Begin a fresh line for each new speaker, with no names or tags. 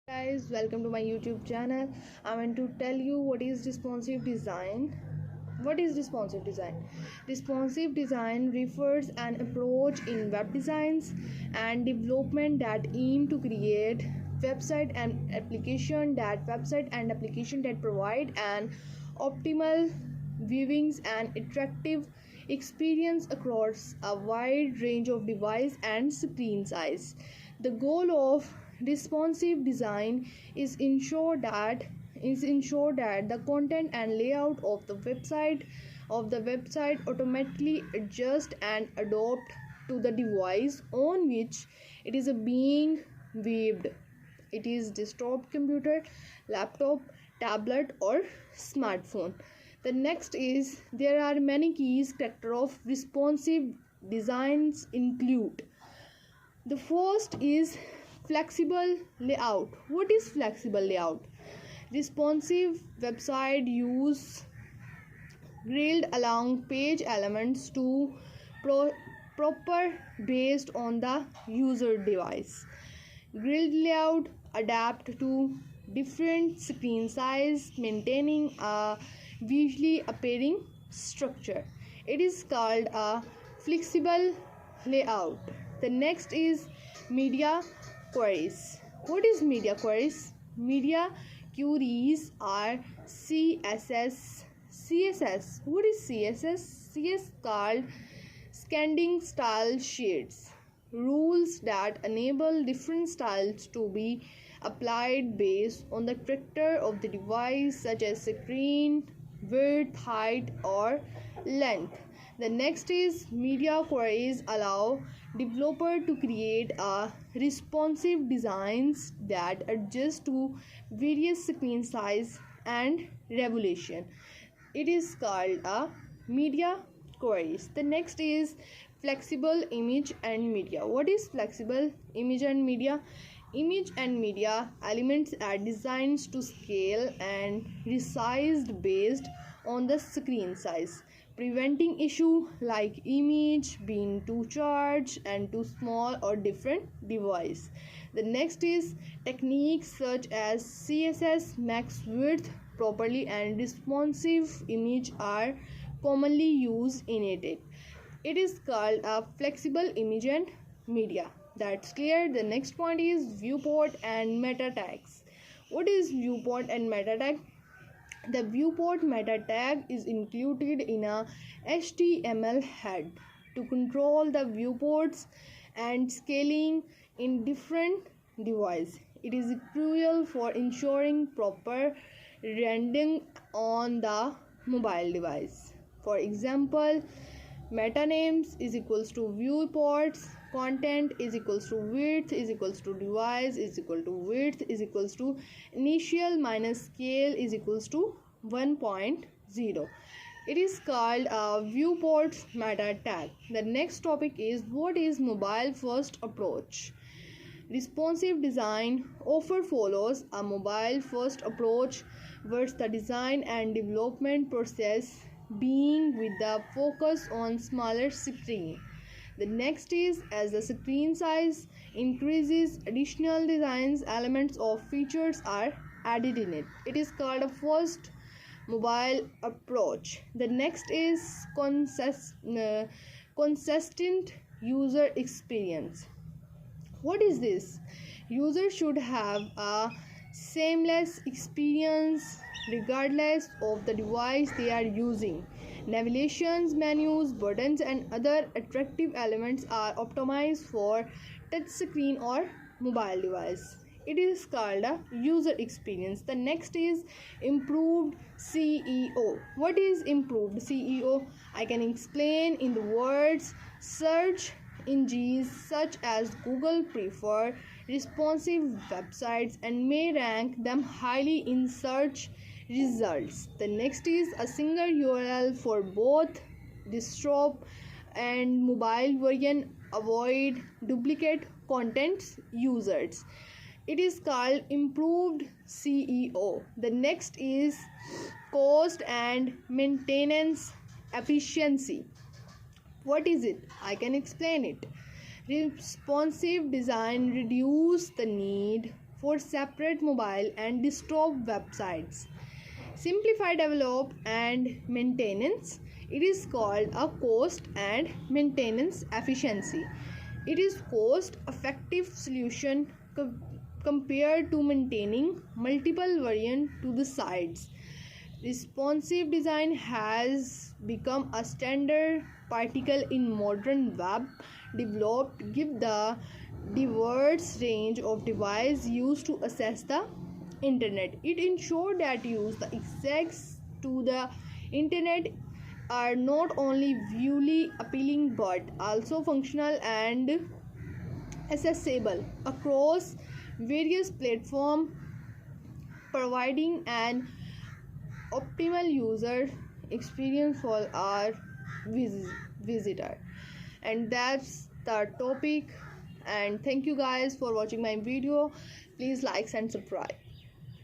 Guys, welcome to my YouTube channel. I want to tell you what is responsive design. What is responsive design? Responsive design refers an approach in web designs and development that aim to create website and application that provide an optimal viewings and attractive experience across a wide range of device and screen size. The goal of responsive design is ensure that the content and layout of the website automatically adjust and adapt to the device on which it is being viewed. It is desktop computer, laptop, tablet or smartphone. The next is there are many keys character of responsive designs include. The first is flexible layout. What is flexible layout? Responsive website use grilled along page elements to proper based on the user device. Grilled layout adapt to different screen size, maintaining a visually appearing structure. It is called a flexible layout. The next is media queries. What is media queries? Media queries are CSS. What is CSS? CS called scanning style sheets. Rules that enable different styles to be applied based on the character of the device, such as screen width, height or length. The next is media queries allow developer to create a responsive designs that adjust to various screen size and resolution. It is called a media queries. The next is flexible image and media. What is flexible image and media? Image and media elements are designed to scale and resized based on the screen size, preventing issue like image being too large and too small or different device. The next is techniques such as CSS max width properly and responsive image are commonly used in it. It is called a flexible image and media. That's clear. The next point is viewport and meta tags. What is viewport and meta tag? The viewport meta tag is included in a HTML head to control the viewports and scaling in different devices. It is crucial for ensuring proper rendering on the mobile device. For example, meta names is equals to viewports, content is equals to width is equals to device is equal to width is equals to initial minus scale is equals to 1.0. It is called a viewport meta tag. The next topic is what is mobile first approach. Responsive design often follows a mobile first approach where the design and development process being with the focus on smaller screen. The next is as the screen size increases, additional designs elements of features are added in it. It is called a first mobile approach. The next is consistent user experience. What is this? Users should have a seamless experience regardless of the device they are using. Navigations, menus, buttons and other attractive elements are optimized for touchscreen or mobile device. It is called a user experience. The next is improved SEO. What is improved SEO? I can explain in the words search engines such as Google prefer responsive websites and may rank them highly in search results. The next is a single URL for both desktop and mobile version, avoid duplicate content users. It is called improved SEO. The next is cost and maintenance efficiency. What is it? I can explain it. Responsive design reduces the need for separate mobile and desktop websites. Simplify develop and maintenance. It is called a cost and maintenance efficiency. It is cost effective solution compared to maintaining multiple variants to the sites. Responsive design has become a standard particle in modern web developed give the diverse range of devices used to access the internet. It ensures that use the access to the internet are not only visually appealing but also functional and accessible across various platforms, providing an optimal user experience for our visitor. And that's the topic, and thank you guys for watching my video. Please like and subscribe.